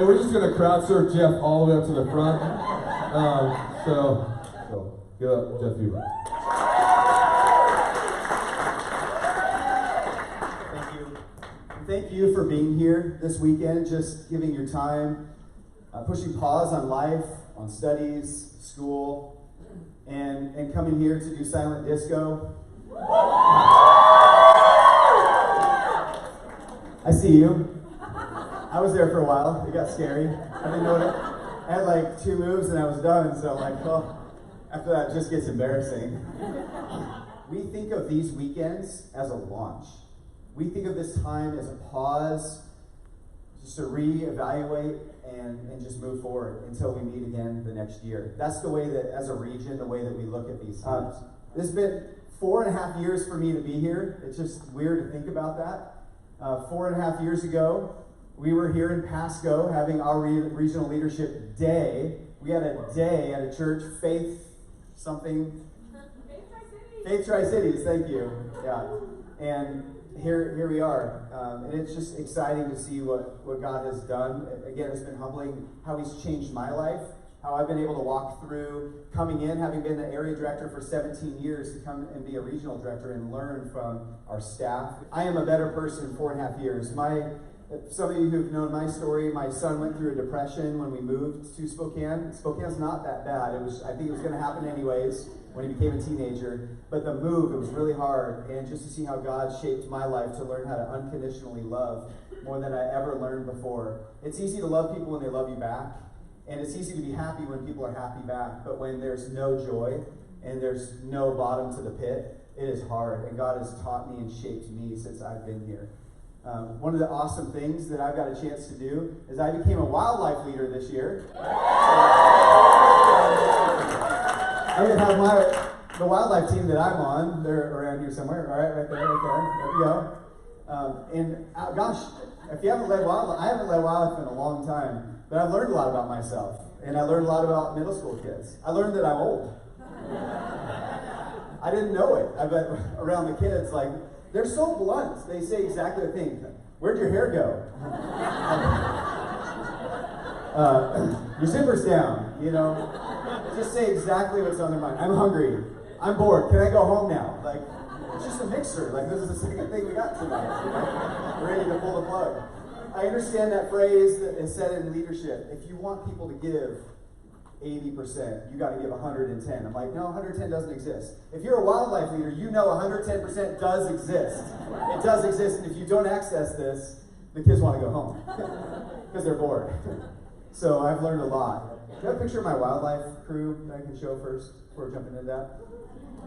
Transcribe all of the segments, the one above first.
And we're just going to crowd surf Jeff all the way up to the front. So get up, Jeff Huber. Thank you for being here this weekend, just giving your time, pushing pause on life, on studies, school, and coming here to do silent disco. I see you. I was there for a while. It got scary. I didn't know it. I had like 2 moves and I was done, so I'm like, oh, after that it just gets embarrassing. We think of these weekends as a launch. We think of this time as a pause, just to reevaluate and just move forward until we meet again the next year. That's the way that, as a region, the way that we look at these times. This has been 4.5 years for me to be here. It's just weird to think about that. 4.5 years ago, we were here in Pasco having our regional leadership day. We had a day at a church, Faith Tri-Cities, thank you. Yeah, and here we are, and it's just exciting to see what God has done. Again, it's been humbling how He's changed my life, how I've been able to walk through coming in, having been the area director for 17 years, to come and be a regional director and learn from our staff. I am a better person in 4.5 years. Some of you who've known my story, my son went through a depression when we moved to Spokane. Spokane's not that bad. I think it was going to happen anyways when he became a teenager. But the move, it was really hard. And just to see how God shaped my life to learn how to unconditionally love more than I ever learned before. It's easy to love people when they love you back. And it's easy to be happy when people are happy back. But when there's no joy and there's no bottom to the pit, it is hard. And God has taught me and shaped me since I've been here. One of the awesome things that I've got a chance to do is I became a wildlife leader this year. I can have the wildlife team that I'm on. They're around here somewhere. All right, right there. There we go. Gosh, if you haven't led wildlife, I haven't led wildlife in a long time, but I've learned a lot about myself, and I learned a lot about middle school kids. I learned that I'm old. I didn't know it. I bet around the kids, like, they're so blunt. They say exactly the thing. Where'd your hair go? Your zipper's down, you know. Just say exactly what's on their mind. I'm hungry. I'm bored. Can I go home now? Like, it's just a mixer. Like, this is the second thing we got tonight. You know? We're ready to pull the plug. I understand that phrase that is said in leadership. If you want people to give 80%, you got to give 110. I'm like, no, 110 doesn't exist. If you're a wildlife leader, you know 110% does exist. It does exist, and if you don't access this, the kids want to go home because they're bored. So I've learned a lot. Do you have a picture of my wildlife crew that I can show first before jumping into that?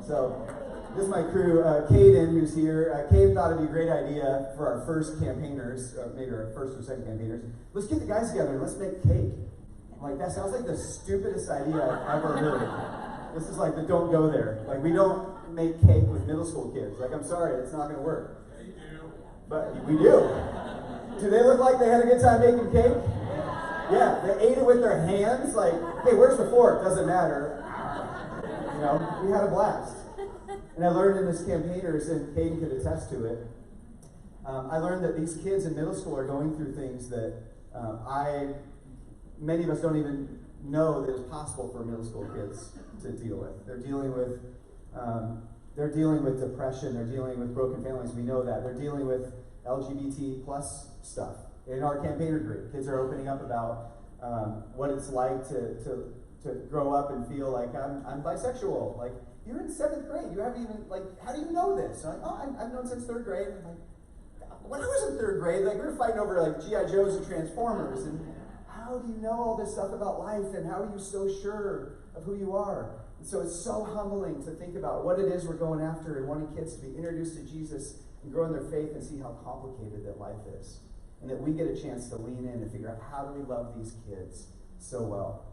So this is my crew. Caden, who's here. Caden thought it'd be a great idea for our first campaigners, maybe our first or second campaigners. Let's get the guys together and let's make cake. I'm like, that sounds like the stupidest idea I've ever heard. This is like the don't go there. Like, we don't make cake with middle school kids. Like, I'm sorry, it's not going to work. But we do. Do they look like they had a good time making cake? Yeah, they ate it with their hands. Like, hey, where's the fork? Doesn't matter. You know, we had a blast. And I learned in this campaigners, and Caden could attest to it, I learned that these kids in middle school are going through things that many of us don't even know that it's possible for middle school kids to deal with. They're dealing with depression. They're dealing with broken families. We know that. They're dealing with LGBT plus stuff. In our campaigner group, kids are opening up about what it's like to grow up and feel like I'm bisexual. Like, you're in 7th grade. You haven't even, like, how do you know this? I'm like, oh, I've known since 3rd grade. I'm like, when I was in 3rd grade, like, we were fighting over like G.I. Joes and Transformers, and how do you know all this stuff about life, and how are you so sure of who you are? And so it's so humbling to think about what it is we're going after and wanting kids to be introduced to Jesus and grow in their faith and see how complicated that life is. And that we get a chance to lean in and figure out how do we love these kids so well.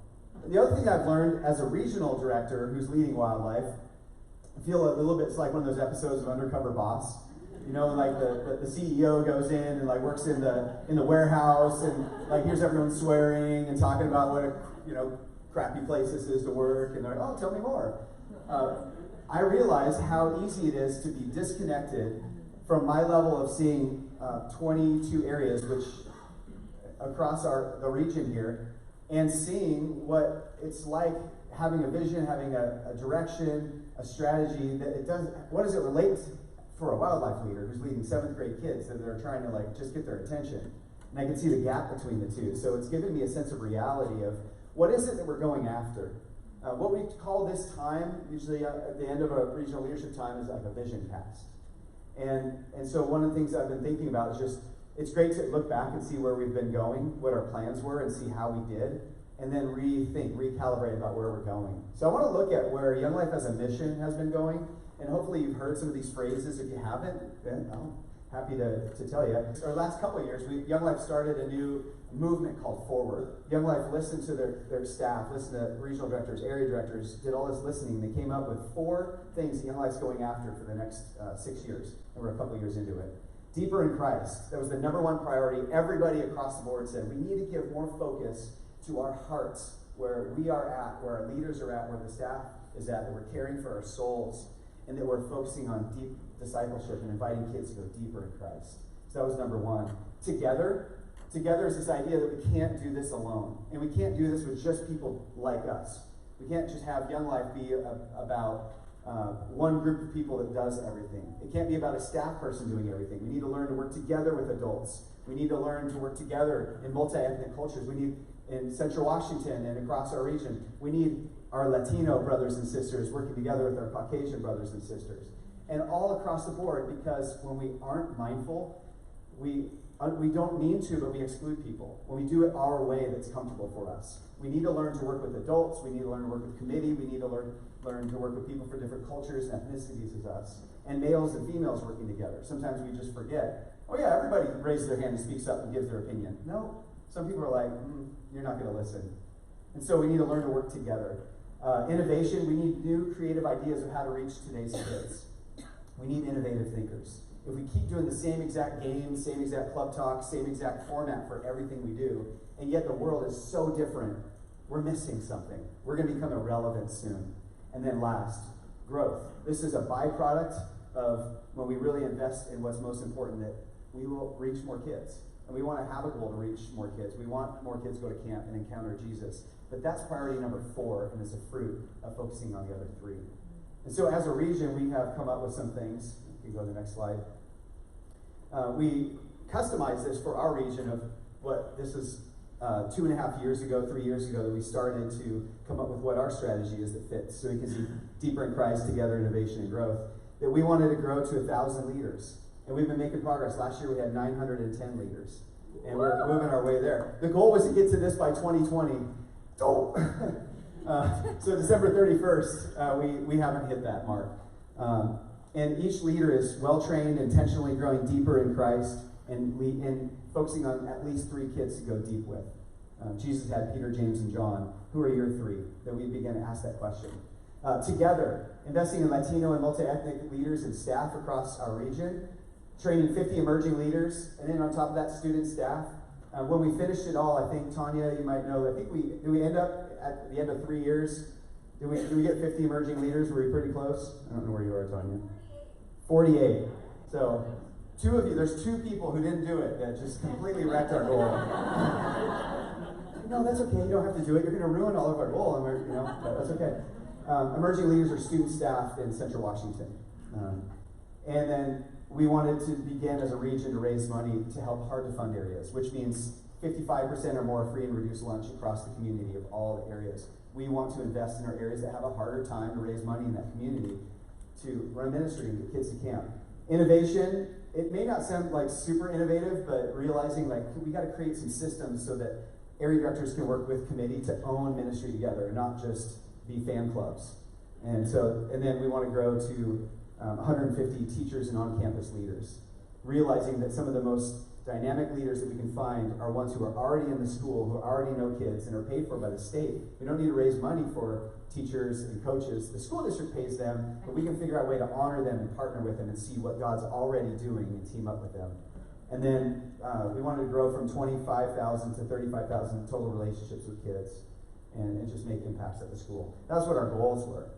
The other thing I've learned as a regional director who's leading wildlife, I feel a little bit, it's like one of those episodes of Undercover Boss. You know, like the CEO goes in and like works in the warehouse and like hears everyone swearing and talking about what a crappy place this is to work, and they're like, oh, tell me more. I realize how easy it is to be disconnected from my level of seeing 22 areas, which across the region here and seeing what it's like having a vision, having a direction, a strategy that it does. What does it relate for a wildlife leader who's leading 7th grade kids that are trying to like just get their attention? And I can see the gap between the two. So it's given me a sense of reality of what is it that we're going after. What we call this time, usually at the end of a regional leadership time, is like a vision cast. And so one of the things I've been thinking about is just, it's great to look back and see where we've been going, what our plans were, and see how we did, and then rethink, recalibrate about where we're going. So I want to look at where Young Life as a mission has been going, and hopefully you've heard some of these phrases. If you haven't, then I'm happy to tell you. Our last couple of years, Young Life started a new movement called Forward. Young Life listened to their staff, listened to regional directors, area directors, did all this listening. They came up with 4 things that Young Life's going after for the next 6 years, and we're a couple years into it. Deeper in Christ. That was the #1 priority. Everybody across the board said we need to give more focus to our hearts, where we are at, where our leaders are at, where the staff is at, that we're caring for our souls, and that we're focusing on deep discipleship and inviting kids to go deeper in Christ. So that was #1. Together is this idea that we can't do this alone. And we can't do this with just people like us. We can't just have Young Life be about one group of people that does everything. It can't be about a staff person doing everything. We need to learn to work together with adults. We need to learn to work together in multi-ethnic cultures. We need, in Central Washington and across our region, we need our Latino brothers and sisters working together with our Caucasian brothers and sisters. And all across the board, because when we aren't mindful, we don't mean to, but we exclude people. When we do it our way that's comfortable for us. We need to learn to work with adults. We need to learn to work with committee. We need to learn to work with people from different cultures and ethnicities as us. And males and females working together. Sometimes we just forget. Oh yeah, everybody raises their hand and speaks up and gives their opinion. No, some people are like, you're not going to listen. And so we need to learn to work together. Innovation, we need new creative ideas of how to reach today's kids. We need innovative thinkers. If we keep doing the same exact games, same exact club talk, same exact format for everything we do, and yet the world is so different, we're missing something. We're going to become irrelevant soon. And then last, growth. This is a byproduct of when we really invest in what's most important, that we will reach more kids. And we want to have a goal to reach more kids. We want more kids to go to camp and encounter Jesus. But that's priority #4, and it's a fruit of focusing on the other 3. And so as a region, we have come up with some things. You can go to the next slide. We customized this for our region of what this is 2.5 years ago, 3 years ago, that we started to come up with what our strategy is that fits. So we can see deeper in Christ, together, innovation, and growth. That we wanted to grow to 1,000 leaders. And we've been making progress. Last year we had 910 leaders. And we're moving our way there. The goal was to get to this by 2020. So December 31st, we haven't hit that mark. And each leader is well-trained, intentionally growing deeper in Christ, and focusing on at least 3 kids to go deep with. Jesus had Peter, James, and John. Who are your 3? That we begin to ask that question. Together, investing in Latino and multi-ethnic leaders and staff across our region, training 50 emerging leaders, and then on top of that, student staff. When we finished it all, I think, Tanya, you might know, did we end up at the end of 3 years? Did we get 50 emerging leaders? Were we pretty close? I don't know where you are, Tanya. 48. So, 2 of you, there's 2 people who didn't do it that just completely wrecked our goal. No, that's okay. You don't have to do it. You're going to ruin all of our goal, and but that's okay. Emerging leaders are student staff in Central Washington. And then we wanted to begin as a region to raise money to help hard-to-fund areas, which means 55% or more free and reduced lunch across the community of all the areas. We want to invest in our areas that have a harder time to raise money in that community to run ministry and get kids to camp. Innovation, it may not sound like super innovative, but realizing like we got to create some systems so that area directors can work with committee to own ministry together and not just be fan clubs. And then we want to grow to 150 teachers and on-campus leaders, realizing that some of the most dynamic leaders that we can find are ones who are already in the school, who already know kids and are paid for by the state. We don't need to raise money for teachers and coaches. The school district pays them, but we can figure out a way to honor them and partner with them and see what God's already doing and team up with them. And then we wanted to grow from 25,000 to 35,000 total relationships with kids and just make impacts at the school. That's what our goals were.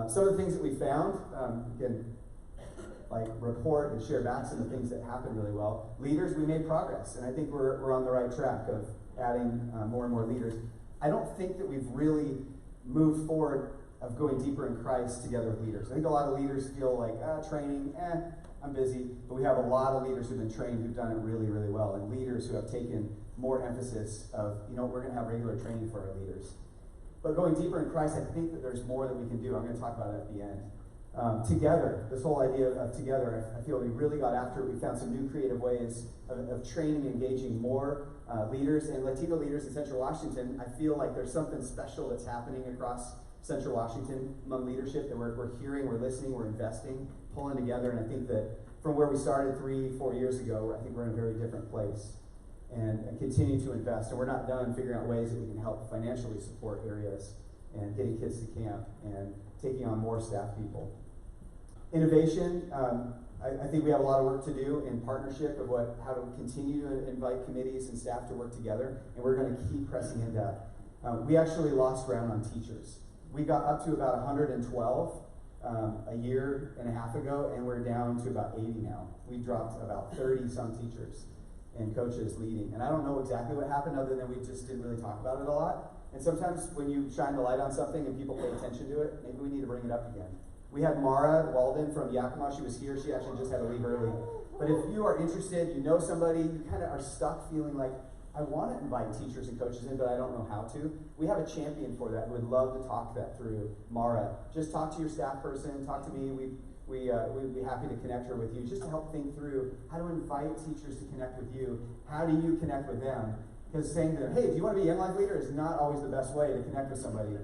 Some of the things that we found, again, like report and share back some of the things that happened really well. Leaders, we made progress, and I think we're on the right track of adding more and more leaders. I don't think that we've really moved forward of going deeper in Christ together with leaders. I think a lot of leaders feel like, training, I'm busy, but we have a lot of leaders who've been trained who've done it really, really well, and leaders who have taken more emphasis of, we're going to have regular training for our leaders. But going deeper in Christ, I think that there's more that we can do. I'm going to talk about it at the end. Together, this whole idea of together, I feel we really got after it. We found some new creative ways of training and engaging more leaders and Latino leaders in Central Washington. I feel like there's something special that's happening across Central Washington among leadership that we're hearing, we're listening, we're investing, pulling together. And I think that from where we started 3-4 years ago, I think we're in a very different place and continue to invest. And we're not done figuring out ways that we can help financially support areas and getting kids to camp and taking on more staff people. Innovation, I think we have a lot of work to do in partnership of how to continue to invite committees and staff to work together, and we're going to keep pressing into that. We actually lost ground on teachers. We got up to about 112 a year and a half ago, and we're down to about 80 now. We dropped about 30-some teachers and coaches leading, and I don't know exactly what happened other than we just didn't really talk about it a lot. And sometimes when you shine the light on something and people pay attention to it, maybe we need to bring it up again. We had Mara Walden from Yakima. She was here. She actually just had to leave early. But if you are interested, you know somebody, you kind of are stuck feeling like, I want to invite teachers and coaches in, but I don't know how to. We have a champion for that. We'd love to talk that through. Mara, just talk to your staff person, talk to me. We'd be happy to connect her with you just to help think through how to invite teachers to connect with you. How do you connect with them? Because saying to them, hey, if you want to be a Young Life leader is not always the best way to connect with somebody.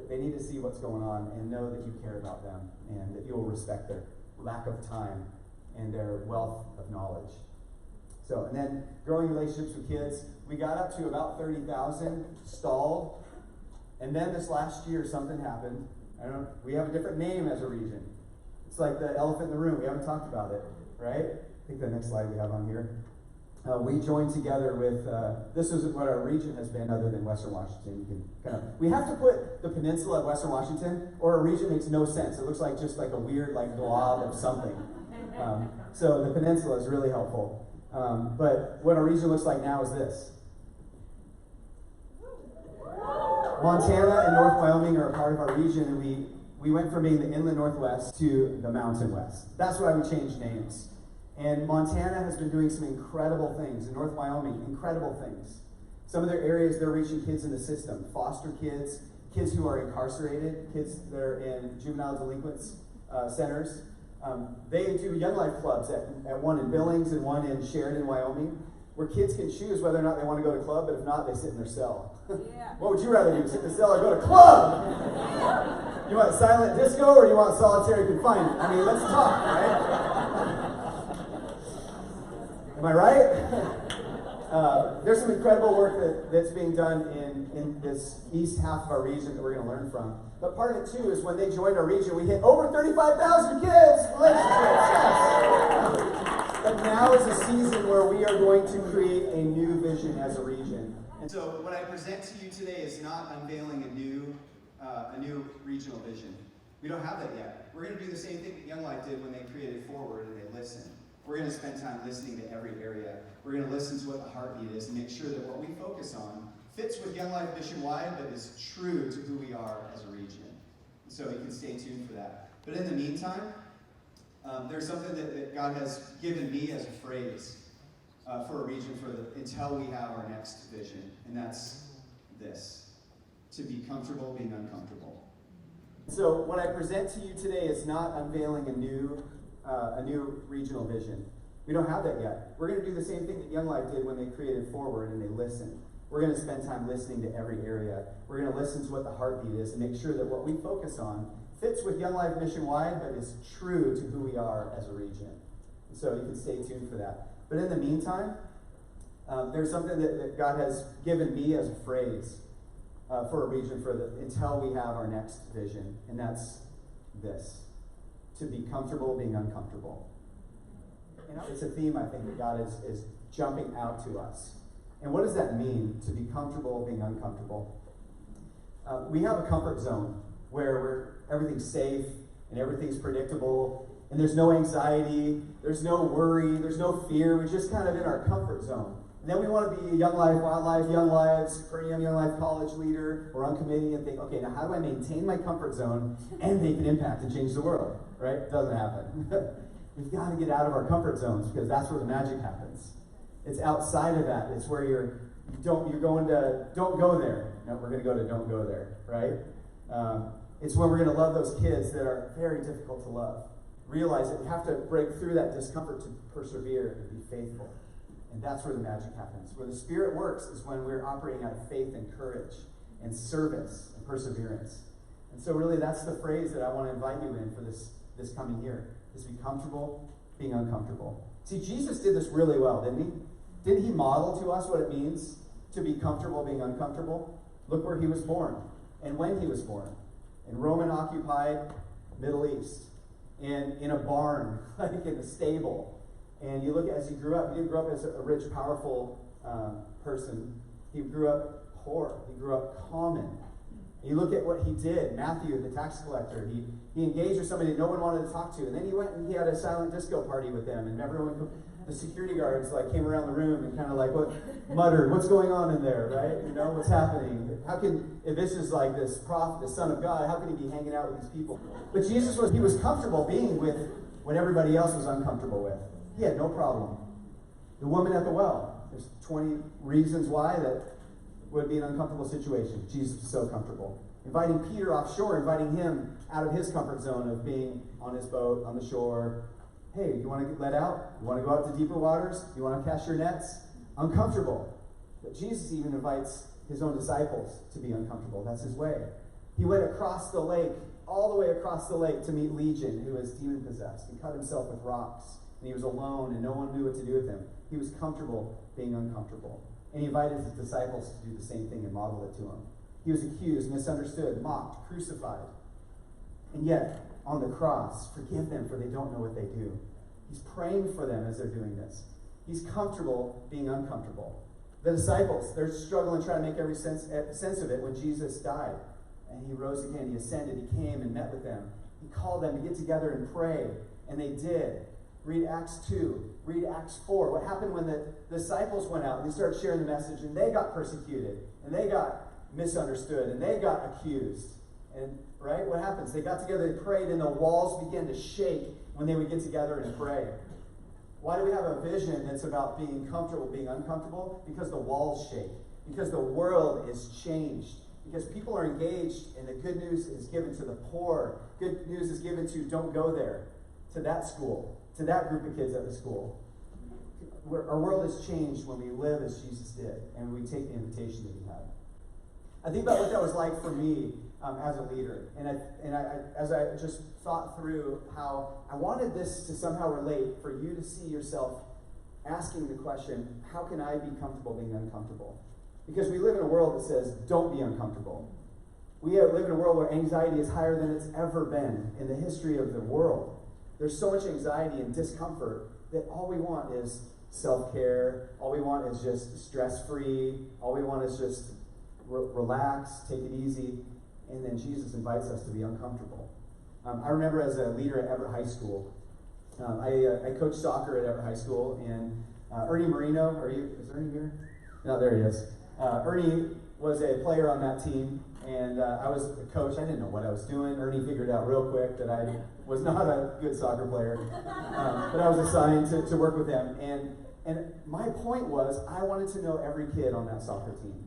They need to see what's going on and know that you care about them and that you will respect their lack of time and their wealth of knowledge. So, and then growing relationships with kids. We got up to about 30,000 stalled. And then this last year, something happened. We have a different name as a region. It's like the elephant in the room. We haven't talked about it, right? I think the next slide we have on here. We joined together with, this is what our region has been other than Western Washington. You can we have to put the peninsula of Western Washington, or a region makes no sense. It looks like just like a weird blob of something. So the peninsula is really helpful. But what our region looks like now is this. Montana and North Wyoming are a part of our region, and we went from being the inland Northwest to the mountain West. That's why we changed names. And Montana has been doing some incredible things. In North Wyoming, incredible things. Some of their areas, they're reaching kids in the system. Foster kids, kids who are incarcerated, kids that are in juvenile delinquents centers. They do Young Life clubs at one in Billings and one in Sheridan, Wyoming, where kids can choose whether or not they want to go to club, but if not, they sit in their cell. Yeah. What would you rather do, sit in the cell or go to club? You want silent disco or you want solitary confinement? I mean, let's talk, right? Am I right? There's some incredible work that's being done in this east half of our region that we're going to learn from. But part of it, too, is when they joined our region, we hit over 35,000 kids relationships. Yes. But now is a season where we are going to create a new vision as a region. And so what I present to you today is not unveiling a new regional vision. We don't have that yet. We're going to do the same thing that Young Life did when they created Forward and they listened. We're going to spend time listening to every area. We're going to listen to what the heartbeat is and make sure that what we focus on fits with Young Life mission-wide, but is true to who we are as a region. So you can stay tuned for that. But in the meantime, there's something that God has given me as a phrase for a region until we have our next vision, and that's this: to be comfortable being uncomfortable. So what I present to you today is not unveiling a new regional vision. We don't have that yet. We're going to do the same thing that Young Life did when they created Forward and they listened. We're going to spend time listening to every area. We're going to listen to what the heartbeat is and make sure that what we focus on fits with Young Life mission-wide, but is true to who we are as a region. So you can stay tuned for that. But in the meantime, there's something that God has given me as a phrase for a region until we have our next vision, and that's this: to be comfortable being uncomfortable. It's a theme, I think, that God is jumping out to us. And what does that mean, to be comfortable being uncomfortable? We have a comfort zone where everything's safe and everything's predictable And there's no anxiety, there's no worry, there's no fear. We're just kind of in our comfort zone. And then we want to be a Young Life, Wildlife, Young Lives, Premium Young Life College leader, or on committee and think, okay, now how do I maintain my comfort zone and make an impact and change the world? Right? It doesn't happen. We've got to get out of our comfort zones because that's where the magic happens. It's outside of that. It's where don't go there. No, we're going to go to don't go there, right? It's when we're going to love those kids that are very difficult to love. Realize that we have to break through that discomfort to persevere and be faithful. And that's where the magic happens. Where the Spirit works is when we're operating out of faith and courage and service and perseverance. And so really that's the phrase that I want to invite you in for this coming year, is be comfortable being uncomfortable. See, Jesus did this really well, didn't he? Didn't he model to us what it means to be comfortable being uncomfortable? Look where he was born and when he was born. In Roman-occupied Middle East. And in a barn, like in a stable. And you look as he grew up, he didn't grow up as a rich, powerful person. He grew up poor. He grew up common. And you look at what he did. Matthew, the tax collector, he engaged with somebody no one wanted to talk to. And then he went and he had a silent disco party with them. And everyone, the security guards, like came around the room and kind of like muttered, "What's going on in there, right? You know, what's happening? How can, if this is like this prophet, the Son of God, how can he be hanging out with these people?" But Jesus was comfortable being with what everybody else was uncomfortable with. He had no problem. The woman at the well, there's 20 reasons why that would be an uncomfortable situation. Jesus was so comfortable. Inviting Peter offshore, inviting him out of his comfort zone of being on his boat, on the shore. Hey, you want to get let out? You want to go out to deeper waters? You want to cast your nets? Uncomfortable. But Jesus even invites his own disciples to be uncomfortable. That's his way. He went across the lake, all the way across the lake to meet Legion, who was demon-possessed. He cut himself with rocks, and he was alone, and no one knew what to do with him. He was comfortable being uncomfortable. And he invited his disciples to do the same thing and model it to him. He was accused, misunderstood, mocked, crucified. And yet, on the cross, forgive them for they don't know what they do. He's praying for them as they're doing this. He's comfortable being uncomfortable. The disciples, they're struggling trying to make every sense of it when Jesus died. And he rose again, he ascended, he came and met with them. He called them to get together and pray, and they did. Read Acts 2, read Acts 4. What happened when the disciples went out and they started sharing the message, and they got persecuted, and they got misunderstood, and they got accused. And right, what happens? They got together, they prayed, and the walls began to shake when they would get together and pray. Why do we have a vision that's about being comfortable, being uncomfortable? Because the walls shake. Because the world is changed. Because people are engaged, and the good news is given to the poor. Good news is given to don't go there, to that school, to that group of kids at the school. Our world is changed when we live as Jesus did, and we take the invitation that he had. I think about what that was like for me as a leader, and as I just thought through how I wanted this to somehow relate for you to see yourself asking the question, how can I be comfortable being uncomfortable? Because we live in a world that says, don't be uncomfortable. We live in a world where anxiety is higher than it's ever been in the history of the world. There's so much anxiety and discomfort that all we want is self-care. All we want is just stress-free. All we want is just relax, take it easy. And then Jesus invites us to be uncomfortable. I remember as a leader at Everett High School, I coached soccer at Everett High School, and Ernie Marino, is Ernie here? No, there he is. Ernie was a player on that team, and I was a coach. I didn't know what I was doing. Ernie figured out real quick that I was not a good soccer player, but I was assigned to work with him. And my point was, I wanted to know every kid on that soccer team.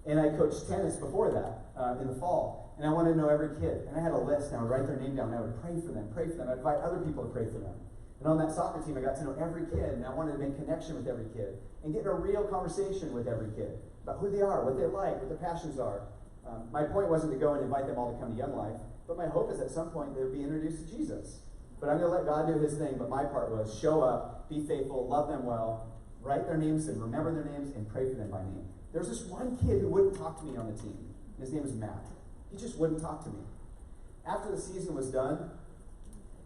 And I coached tennis before that, in the fall. And I wanted to know every kid. And I had a list, and I would write their name down, and I would pray for them. I'd invite other people to pray for them. And on that soccer team, I got to know every kid, and I wanted to make connection with every kid, and get in a real conversation with every kid about who they are, what they like, what their passions are. My point wasn't to go and invite them all to come to Young Life, but my hope is at some point they would be introduced to Jesus. But I'm going to let God do his thing, but my part was show up, be faithful, love them well, write their names and remember their names, and pray for them by name. There was this one kid who wouldn't talk to me on the team. His name was Matt. He just wouldn't talk to me. After the season was done,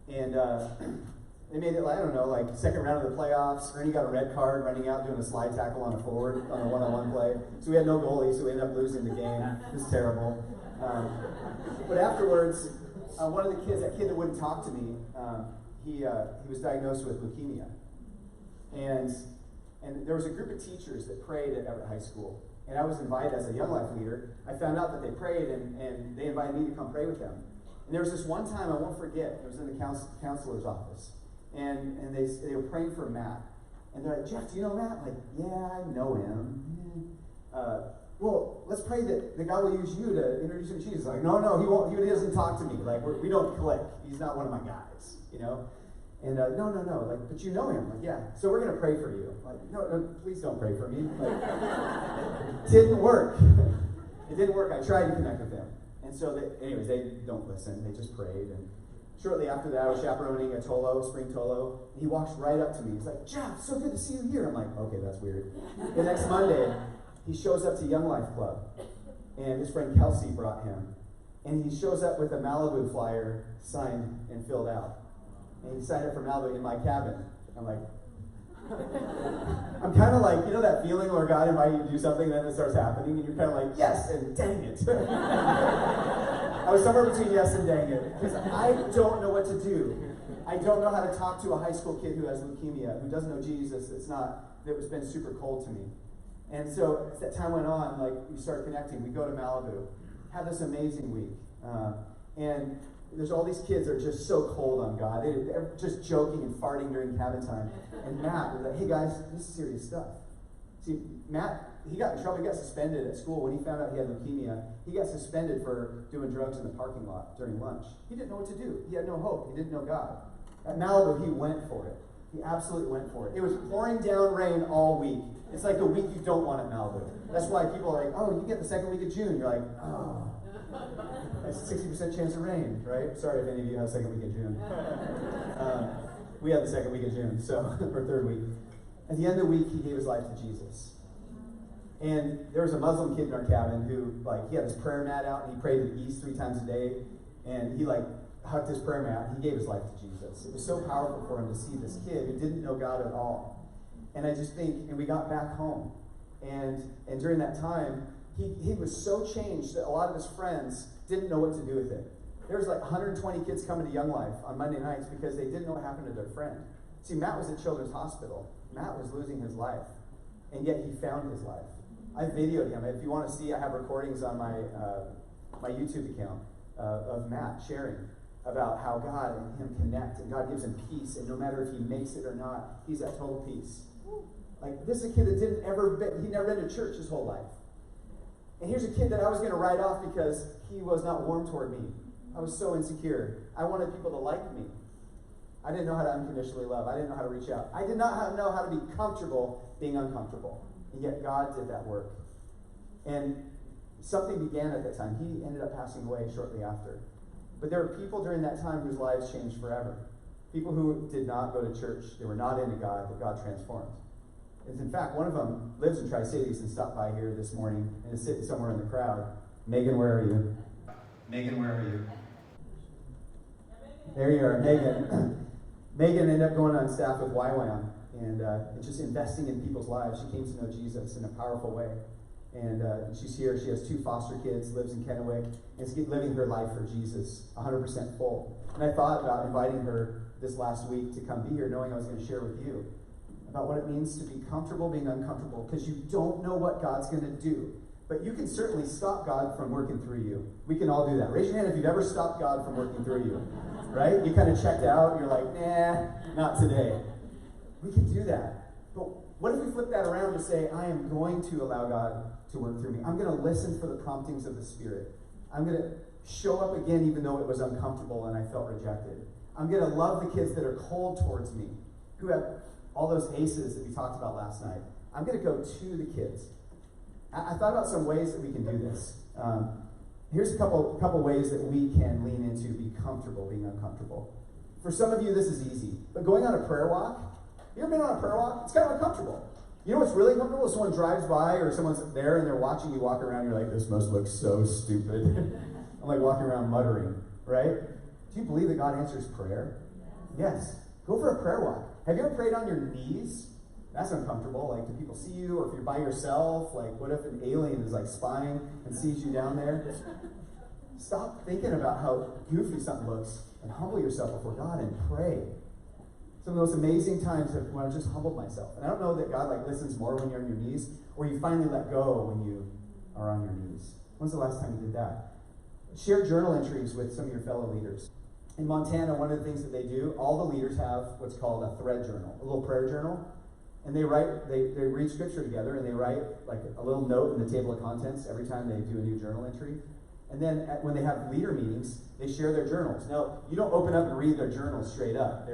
and they made it, I don't know, like second round of the playoffs. Ernie got a red card running out doing a slide tackle on a forward on a one-on-one play. So we had no goalie, so we ended up losing the game. It was terrible. But afterwards, one of the kids, that kid that wouldn't talk to me, he was diagnosed with leukemia. And there was a group of teachers that prayed at Everett High School. And I was invited as a Young Life leader. I found out that they prayed, and they invited me to come pray with them. And there was this one time I won't forget. It was in the counselor's office. And they were praying for Matt. And they're like, Jeff, do you know Matt? I'm like, yeah, I know him. Well, let's pray that God will use you to introduce him to Jesus. Like, no, he won't. He doesn't talk to me. Like, we don't click. He's not one of my guys, you know? And no, like, but you know him. Like, yeah. So we're gonna pray for you. Like, no, please don't pray for me. Like, didn't work. It didn't work. I tried to connect with them, and so they don't listen. They just prayed. And shortly after that, I was chaperoning a Tolo, spring Tolo. And he walks right up to me. He's like, Jeff, so good to see you here. I'm like, okay, that's weird. The next Monday, he shows up to Young Life Club, and his friend Kelsey brought him, and he shows up with a Malibu flyer signed and filled out. And he signed up for Malibu in my cabin. I'm like, I'm kind of like, you know that feeling where God invited you to do something and then it starts happening and you're kind of like, yes, and dang it. I was somewhere between yes and dang it. Because I don't know what to do. I don't know how to talk to a high school kid who has leukemia, who doesn't know Jesus. It's been super cold to me. And so as that time went on, like, we started connecting. We go to Malibu, have this amazing week. And there's all these kids that are just so cold on God. They're just joking and farting during cabin time. And Matt was like, hey guys, this is serious stuff. See, Matt, he got in trouble. He got suspended at school when he found out he had leukemia. He got suspended for doing drugs in the parking lot during lunch. He didn't know what to do. He had no hope. He didn't know God. At Malibu, he went for it. He absolutely went for it. It was pouring down rain all week. It's like the week you don't want at Malibu. That's why people are like, oh, you get the second week of June. You're like, oh. It's a 60% chance of rain, right? Sorry if any of you have second week of June. We had the second week of June, so, or third week. At the end of the week, he gave his life to Jesus. And there was a Muslim kid in our cabin who, like, he had his prayer mat out, and he prayed to the east 3 times a day, and he, like, hugged his prayer mat, and he gave his life to Jesus. It was so powerful for him to see this kid who didn't know God at all. And I just think, and we got back home, and during that time, he was so changed that a lot of his friends didn't know what to do with it. There was like 120 kids coming to Young Life on Monday nights because they didn't know what happened to their friend. See, Matt was at Children's Hospital. Matt was losing his life, and yet he found his life. I videoed him. If you want to see, I have recordings on my YouTube account of Matt sharing about how God and him connect, and God gives him peace, and no matter if he makes it or not, he's at total peace. Like, this is a kid that he never been to church his whole life. And here's a kid that I was going to write off because he was not warm toward me. I was so insecure. I wanted people to like me. I didn't know how to unconditionally love. I didn't know how to reach out. I did not know how to be comfortable being uncomfortable. And yet God did that work. And something began at that time. He ended up passing away shortly after. But there were people during that time whose lives changed forever. People who did not go to church. They were not into God, but God transformed. And in fact, one of them lives in Tri-Cities and stopped by here this morning and is sitting somewhere in the crowd. Megan, where are you? Megan, where are you? There you are, Megan. Megan ended up going on staff with YWAM and just investing in people's lives. She came to know Jesus in a powerful way. And she's here. She has 2 foster kids, lives in Kennewick, and is living her life for Jesus 100% full. And I thought about inviting her this last week to come be here, knowing I was going to share with you about what it means to be comfortable being uncomfortable, because you don't know what God's going to do. But you can certainly stop God from working through you. We can all do that. Raise your hand if you've ever stopped God from working through you. Right? You kind of checked out. You're like, nah, not today. We can do that. But what if we flip that around to say, I am going to allow God to work through me. I'm going to listen for the promptings of the Spirit. I'm going to show up again even though it was uncomfortable and I felt rejected. I'm going to love the kids that are cold towards me, who have all those aces that we talked about last night. I'm going to go to the kids. I thought about some ways that we can do this. Here's a couple ways that we can lean into be comfortable being uncomfortable. For some of you, this is easy. But going on a prayer walk, you ever been on a prayer walk? It's kind of uncomfortable. You know what's really uncomfortable? If someone drives by or someone's there and they're watching you walk around, you're like, this must look so stupid. I'm like walking around muttering, right? Do you believe that God answers prayer? Yes. Go for a prayer walk. Have you ever prayed on your knees? That's uncomfortable. Like, do people see you? Or if you're by yourself, like, what if an alien is like spying and sees you down there? Stop thinking about how goofy something looks and humble yourself before God and pray. Some of the most amazing times when I just humbled myself. And I don't know that God like listens more when you're on your knees, or you finally let go when you are on your knees. When's the last time you did that? Share journal entries with some of your fellow leaders. In Montana, one of the things that they do, all the leaders have what's called a thread journal, a little prayer journal. And they read scripture together, and they write like a little note in the table of contents every time they do a new journal entry. And then when they have leader meetings, they share their journals. Now, you don't open up and read their journals straight up.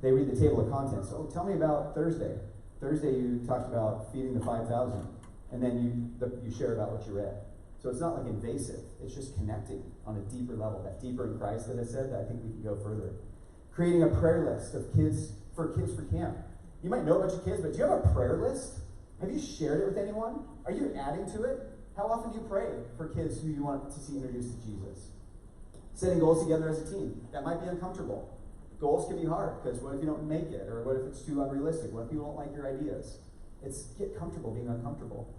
They read the table of contents. Oh, tell me about Thursday. Thursday you talked about feeding the 5,000. And then you share about what you read. So it's not like invasive. It's just connecting on a deeper level. That deeper in Christ that I said, that I think we can go further. Creating a prayer list of kids for camp. You might know a bunch of kids, but do you have a prayer list? Have you shared it with anyone? Are you adding to it? How often do you pray for kids who you want to see introduced to Jesus? Setting goals together as a team. That might be uncomfortable. Goals can be hard, because what if you don't make it? Or what if it's too unrealistic? What if people don't like your ideas? Get comfortable being uncomfortable.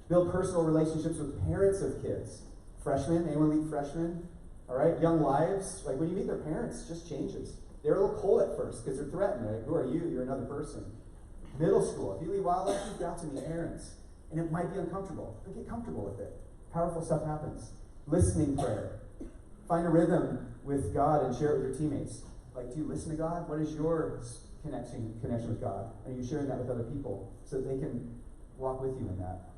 Build personal relationships with parents of kids. Freshmen, anyone lead freshmen? All right, young lives, like when you meet their parents, it just changes. They're a little cold at first because they're threatened, right? Who are you? You're another person. Middle school, if you lead wildlife, you've got to meet parents. And it might be uncomfortable, but get comfortable with it. Powerful stuff happens. Listening prayer. Find a rhythm with God and share it with your teammates. Like, do you listen to God? What is your connection with God? Are you sharing that with other people so that they can walk with you in that?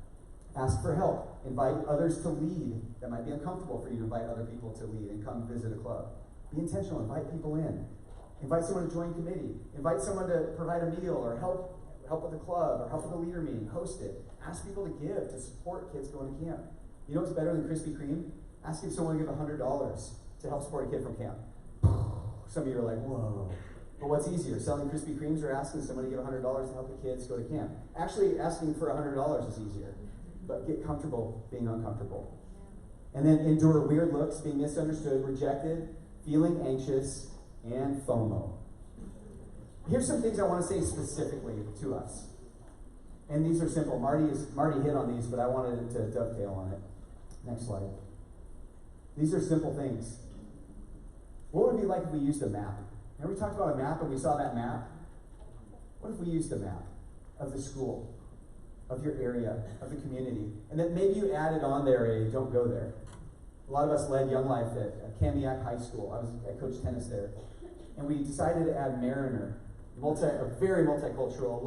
Ask for help. Invite others to lead. That might be uncomfortable for you to invite other people to lead and come visit a club. Be intentional. Invite people in. Invite someone to join committee. Invite someone to provide a meal or help with the club or help with the leader meeting. Host it. Ask people to give to support kids going to camp. You know what's better than Krispy Kreme? Ask if someone to give $100 to help support a kid from camp. Some of you are like, whoa. But what's easier, selling Krispy Kremes or asking someone to give $100 to help the kids go to camp? Actually, asking for $100 is easier. But get comfortable being uncomfortable. And then endure weird looks, being misunderstood, rejected, feeling anxious, and FOMO. Here's some things I want to say specifically to us. And these are simple. Marty hit on these, but I wanted to dovetail on it. Next slide. These are simple things. What would it be like if we used a map? Remember we talked about a map and we saw that map? What if we used a map of the school, of your area, of the community, and then maybe you added on there a don't go there. A lot of us led Young Life at Kamiak High School. I coached tennis there. And we decided to add Mariner, a very multicultural,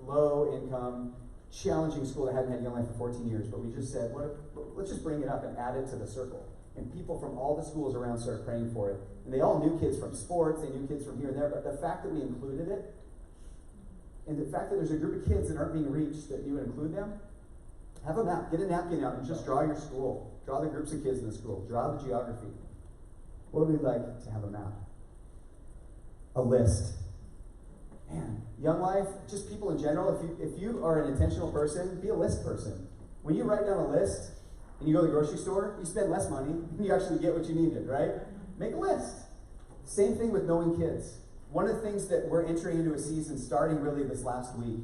low income, challenging school that hadn't had Young Life for 14 years, but we just said, let's just bring it up and add it to the circle. And people from all the schools around started praying for it. And they all knew kids from sports, they knew kids from here and there, but the fact that we included it, and the fact that there's a group of kids that aren't being reached, that you would include them, have a map, get a napkin out and just draw your school. Draw the groups of kids in the school. Draw the geography. What would we like to have a map? A list. Man, Young Life, just people in general, if you are an intentional person, be a list person. When you write down a list and you go to the grocery store, you spend less money and you actually get what you needed, right? Make a list. Same thing with knowing kids. One of the things that we're entering into a season starting really this last week,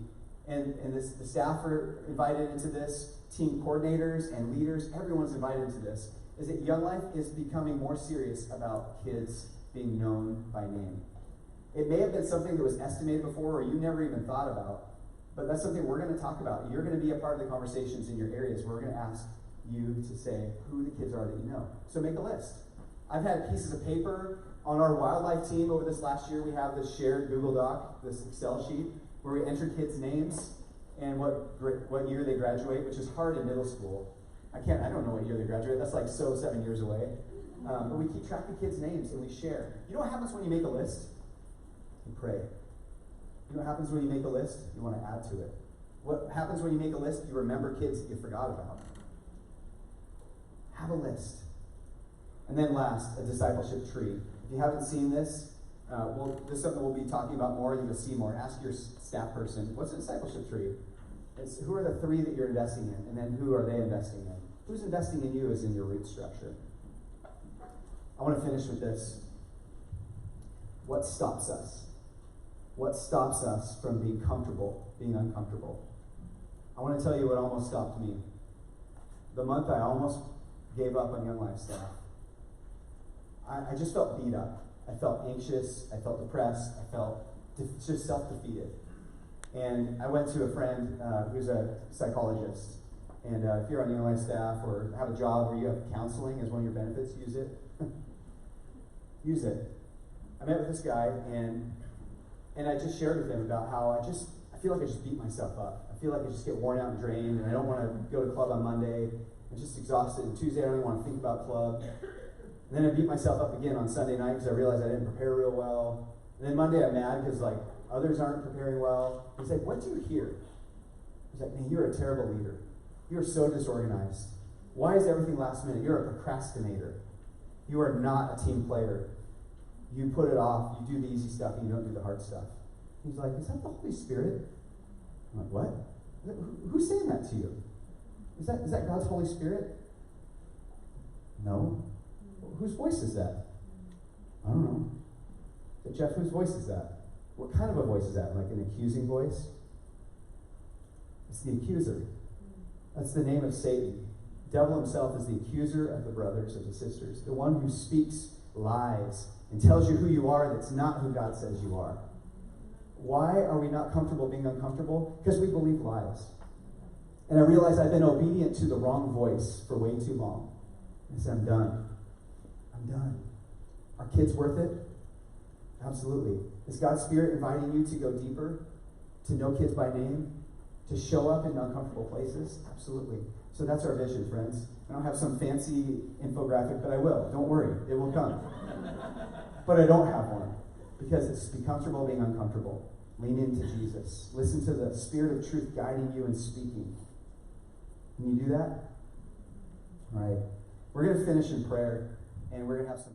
and the staff are invited into this, team coordinators and leaders, everyone's invited into this, is that Young Life is becoming more serious about kids being known by name. It may have been something that was estimated before or you never even thought about, but that's something we're going to talk about. You're going to be a part of the conversations in your areas. We're going to ask you to say who the kids are that you know. So make a list. I've had pieces of paper on our wildlife team over this last year. We have this shared Google Doc, this Excel sheet, where we enter kids' names and what year they graduate, which is hard in middle school. I don't know what year they graduate. That's like 7 years away. But we keep track of kids' names and we share. You know what happens when you make a list? You pray. You know what happens when you make a list? You want to add to it. What happens when you make a list? You remember kids that you forgot about. Have a list. And then last, a discipleship tree. If you haven't seen this, this is something we'll be talking about more. You'll see more. Ask your staff person, what's a discipleship tree? It's who are the 3 that you're investing in, and then who are they investing in? Who's investing in you is in your root structure. I want to finish with this. What stops us? What stops us from being comfortable, being uncomfortable? I want to tell you what almost stopped me. The month I almost gave up on Young Life staff. I just felt beat up. I felt anxious. I felt depressed. I felt just self-defeated. And I went to a friend who's a psychologist. And if you're on the online staff or have a job where you have counseling as one of your benefits, use it. Use it. I met with this guy, and I just shared with him about how I feel like I just beat myself up. I feel like I just get worn out and drained, and I don't want to go to club on Monday. I'm just exhausted. And Tuesday, I don't even want to think about club. And then I beat myself up again on Sunday night because I realized I didn't prepare real well. And then Monday, I'm mad because like others aren't preparing well. He's like, "What do you hear?" He's like, "Man, you're a terrible leader. You're so disorganized. Why is everything last minute? You're a procrastinator. You are not a team player. You put it off. You do the easy stuff, and you don't do the hard stuff." He's like, "Is that the Holy Spirit?" I'm like, "What? Who's saying that to you? Is that God's Holy Spirit?" "No." "Whose voice is that?" "I don't know." "Jeff, whose voice is that?" "What kind of a voice is that? Like an accusing voice?" "It's the accuser. That's the name of Satan. The devil himself is the accuser of the brothers, of the sisters, the one who speaks lies and tells you who you are that's not who God says you are." Why are we not comfortable being uncomfortable? Because we believe lies. And I realize I've been obedient to the wrong voice for way too long. I said, I'm done. I'm done. Are kids worth it? Absolutely. Is God's Spirit inviting you to go deeper? To know kids by name? To show up in uncomfortable places? Absolutely. So that's our vision, friends. I don't have some fancy infographic, but I will. Don't worry. It will come. But I don't have one. Because it's be comfortable being uncomfortable. Lean into Jesus. Listen to the Spirit of truth guiding you and speaking. Can you do that? All right. We're going to finish in prayer, and we're going to have some